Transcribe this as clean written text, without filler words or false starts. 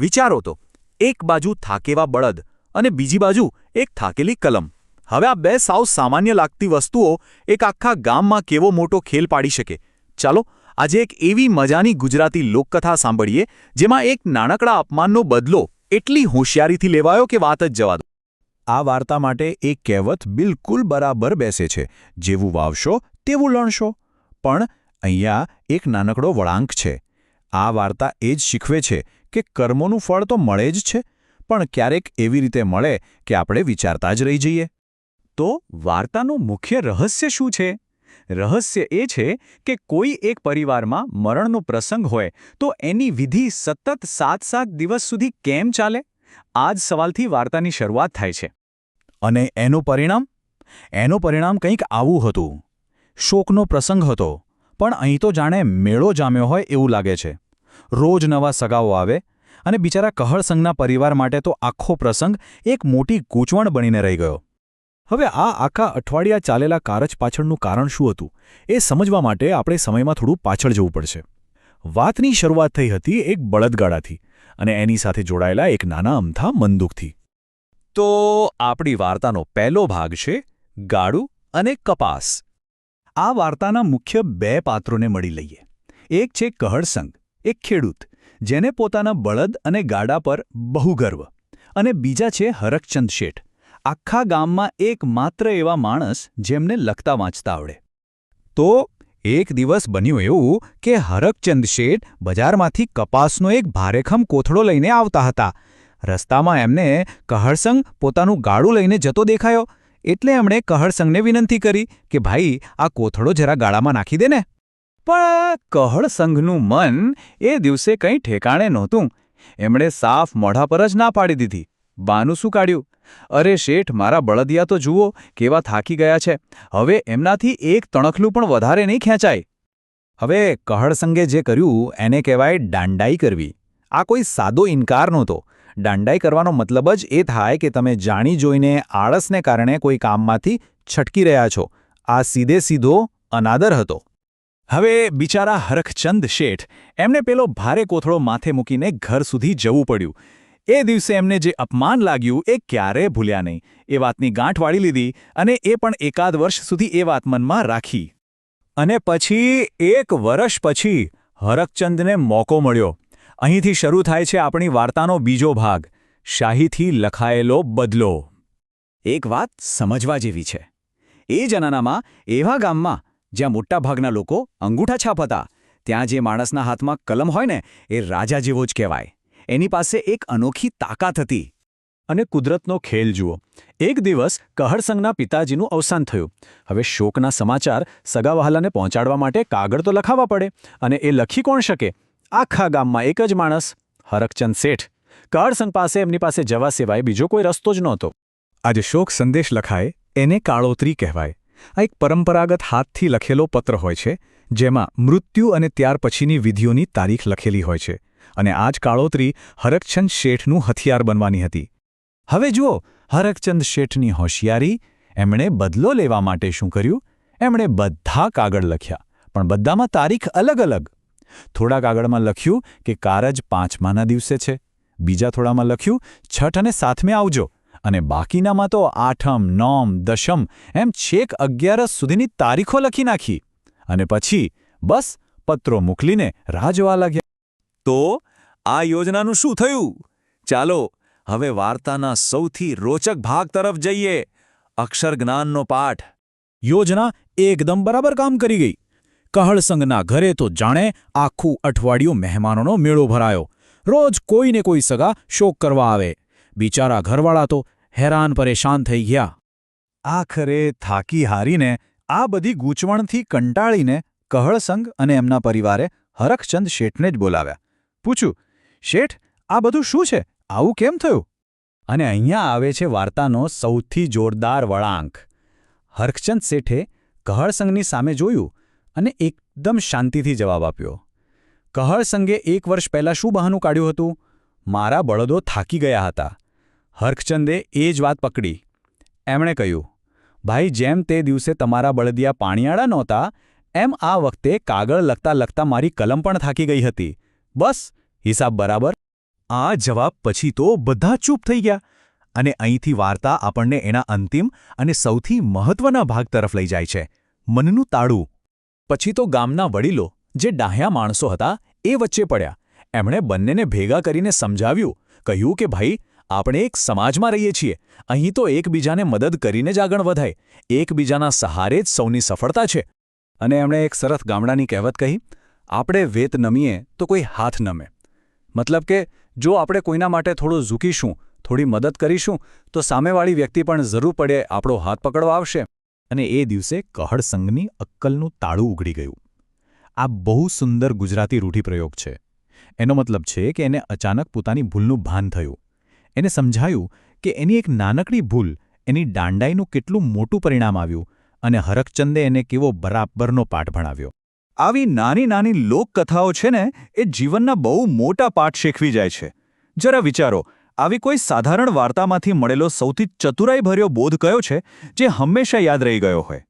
વિચારો તો, એક બાજુ થાકેવા બળદ અને બીજી બાજુ એક થાકેલી કલમ. હવે આ બે સાવ સામાન્ય લાગતી વસ્તુઓ એક આખા ગામમાં કેવો મોટો ખેલ પાડી શકે. ચાલો આજે એક એવી મજાની ગુજરાતી લોકકથા સાંભળીએ જેમાં એક નાનકડા અપમાનનો બદલો એટલી હોશિયારીથી લેવાયો કે વાત જ જવા દો. આ વાર્તા માટે એક કહેવત બિલકુલ બરાબર બેસે છે, જેવું વાવશો તેવું લણશો. પણ અહીંયા એક નાનકડો વળાંક છે. આ વાર્તા એ જ શીખવે છે કે કર્મોનું ફળ તો મળે જ છે, પણ ક્યારેક એવી રીતે મળે કે આપણે વિચારતા જ રહી જઈએ. તો વાર્તાનું મુખ્ય રહસ્ય શું છે? રહસ્ય એ છે કે કોઈ એક પરિવારમાં મરણનો પ્રસંગ હોય તો એની વિધિ સતત 7 દિવસ સુધી કેમ ચાલે? આ જ સવાલથી વાર્તાની શરૂઆત થાય છે. અને એનું પરિણામ? એનું પરિણામ કંઈક આવું હતું. શોકનો પ્રસંગ હતો, પણ અહીં તો જાણે મેળો જામ્યો હોય એવું લાગે છે. રોજ નવા સગાઓ આવે, અને બિચારા કહળસંઘના પરિવાર માટે તો આખો પ્રસંગ એક મોટી ગૂંચવણ બનીને રહી ગયો. હવે આ આખા અઠવાડિયા ચાલેલા કારજ પાછળનું કારણ શું હતું એ સમજવા માટે આપણે સમયમાં થોડું પાછળ જવું પડશે. વાતની શરૂઆત થઈ હતી એક બળદગાડાથી અને એની સાથે જોડાયેલા એક નાના અમથા મંદુકથી. તો આપણી વાર્તાનો પહેલો ભાગ છે ગાડું અને કપાસ. આ વાર્તાના મુખ્ય બે પાત્રોને મળી લઈએ. એક છે કહળસંઘ, એક ખેડૂત જેને પોતાના બળદ અને ગાડા પર બહુ ગર્વ, અને બીજા છે હરકચંદ શેઠ, આખા ગામમાં એકમાત્ર એવા માણસ જેમને લખતા વાંચતા આવડે. તો એક દિવસ બન્યું એવું કે હરકચંદ શેઠ બજારમાંથી કપાસનો એક ભારેખમ કોથળો લઈને આવતા હતા. રસ્તામાં એમને કહળસંઘ પોતાનું ગાડું લઈને જતો દેખાયો, એટલે એમણે કહળસંઘને વિનંતી કરી કે ભાઈ આ કોથળો જરા ગાડામાં નાખી દે ને. પણ કહળસંઘનું મન એ દિવસે કંઈ ઠેકાણે નહોતું. એમણે સાફ મોઢા પર જ ના પાડી દીધી. બાનું શું કાઢ્યું? અરે શેઠ, મારા બળદિયા તો જુઓ કેવા થાકી ગયા છે, હવે એમનાથી એક તણખલું પણ વધારે નહીં ખેંચાય. હવે કહળસંઘે જે કર્યું એને કહેવાય દાંડાઈ કરવી. આ કોઈ સાદો ઇનકાર નહોતો. દાંડાઈ કરવાનો મતલબ જ એ થાય કે તમે જાણી જોઈને આળસને કારણે કોઈ કામમાંથી છટકી રહ્યા છો. આ સીધે સીધો અનાદર હતો. હવે બિચારા હરકચંદ શેઠ, એમને પેલો ભારે કોથળો માથે મૂકીને ઘર સુધી જવું પડ્યું. એ દિવસે એમને જે અપમાન લાગ્યું એ ક્યારેય ભૂલ્યા નહીં. એ વાતની ગાંઠ વાળી લીધી અને એ પણ એકાદ વર્ષ સુધી એ વાત મનમાં રાખી. અને પછી 1 વર્ષ પછી હરકચંદને મોકો મળ્યો. અહીંથી શરૂ થાય છે આપણી વાર્તાનો બીજો ભાગ, શાહીથી લખાયેલો બદલો. એક વાત સમજવા જેવી છે. એ જમાનામાં એવા ગામમાં જ્યાં મોટાભાગના લોકો અંગૂઠાછાપ હતા, ત્યાં જે માણસના હાથમાં કલમ હોય ને એ રાજા જેવો જ કહેવાય. એની પાસે એક અનોખી તાકાત હતી. અને કુદરતનો ખેલ જુઓ. એક દિવસ કહળસંઘના પિતાજીનું અવસાન થયું. હવે શોકના સમાચાર સગાવહાલાને પહોંચાડવા માટે કાગળ તો લખાવવા પડે, અને એ લખી કોણ શકે? આખા ગામમાં એક જ માણસ, હરકચંદ શેઠ. કહળસંઘ પાસે એમની પાસે જવા સિવાય બીજો કોઈ રસ્તો જ નહોતો. આજે શોક સંદેશ લખાય એને કાળોતરી કહેવાય. આ એક પરંપરાગત હાથથી લખેલો પત્ર હોય છે, જેમાં મૃત્યુ અને ત્યાર પછીની વિધિઓની તારીખ લખેલી હોય છે. અને આ જ કાળોતરી હરકચંદ શેઠનું હથિયાર બનવાની હતી. હવે જુઓ હરકચંદ શેઠની હોશિયારી. એમણે બદલો લેવા માટે શું કર્યું? એમણે બધા કાગળ લખ્યા, પણ બધામાં તારીખ અલગ અલગ. થોડા કાગળમાં લખ્યું કે કારજ 5માના દિવસે છે, બીજા થોડામાં લખ્યું 6 અને 7મે આવજો, અને બાકીનામાં તો 8મ, 9મ, 10મ એમ છેક 11 સુધીની તારીખો લખી નાખી. અને પછી બસ પત્રો મોકલીને રાહ જોવા લાગ્યા. તો આ યોજનાનું શું થયું? ચાલો હવે વાર્તાના સૌથી રોચક ભાગ તરફ જઈએ, અક્ષર જ્ઞાનનો પાઠ. યોજના એકદમ બરાબર કામ કરી ગઈ. કહળસંઘના ઘરે તો જાણે આખું અઠવાડિયું મહેમાનોનો મેળો ભરાયો. રોજ કોઈને કોઈ સગા શોક કરવા આવે. બિચારા ઘરવાળા તો હેરાન પરેશાન થઈ ગયા. આખરે થાકી હારીને, આ બધી ગૂંચવણથી કંટાળીને કહળસંઘ અને એમના પરિવારે હરકચંદ શેઠને જ બોલાવ્યા. પૂછ્યું, શેઠ, આ બધું શું છે? આવું કેમ થયું? અને અહીંયા આવે છે વાર્તાનો સૌથી જોરદાર વળાંક. હરકચંદ શેઠે કહળસંઘની સામે જોયું અને એકદમ શાંતિથી જવાબ આપ્યો. કહળસંઘે 1 વર્ષ પહેલાં શું બહાનું કાઢ્યું હતું? મારા બળદો થાકી ગયા હતા. હરકચંદે એ જ વાત પકડી. એમણે કહ્યું, ભાઈ, જેમ તે દિવસે તમારા બળદિયા પાણીયાળા નહોતા, એમ આ વખતે કાગળ લખતા લખતા મારી કલમ પણ થાકી ગઈ હતી. બસ હિસાબ બરાબર. આ જવાબ પછી તો બધા ચૂપ થઈ ગયા અને અહીંથી વાર્તા આપણને એના અંતિમ અને સૌથી મહત્વના ભાગ તરફ લઈ જાય છે, મનનું તાળું. પછી તો ગામના વડીલો, જે ડાહ્યા માણસો હતા, એ વચ્ચે પડ્યા. એમણે બંનેને ભેગા કરીને સમજાવ્યું, કહ્યું કે ભાઈ, આપણે એક સમાજમાં રહીએ છીએ, અહીં તો એકબીજાને મદદ કરીને જ આગળ વધાય, એકબીજાના સહારે જ સૌની સફળતા છે. અને એમણે એક સરસ ગામડાની કહેવત કહી, આપણે વેત નમીએ તો કોઈ હાથ નમે. મતલબ કે જો આપણે કોઈના માટે થોડું ઝૂકીશું, થોડી મદદ કરીશું, તો સામેવાળી વ્યક્તિ પણ જરૂર પડે આપણો હાથ પકડવા આવશે. અને એ દિવસે કહળ સંઘની અક્કલનું તાળું ઉઘડી ગયું. આ બહુ સુંદર ગુજરાતી રૂઢિપ્રયોગ છે. એનો મતલબ છે કે એને અચાનક પોતાની ભૂલનું ભાન થયું. એને સમજાયું કે એની એક નાનકડી ભૂલ, એની દાંડાઈનું કેટલું મોટું પરિણામ આવ્યું, અને હરખચંદે એને કેવો બરાબરનો પાઠ ભણાવ્યો. આવી નાની નાની લોકકથાઓ છે ને, એ જીવનના બહુ મોટા પાઠ શીખવી જાય છે. જરા વિચારો, આવી કોઈ સાધારણ વાર્તામાંથી મળેલો સૌથી ચતુરાઈભર્યો બોધ કયો છે, જે હંમેશા યાદ રહી ગયો હોય?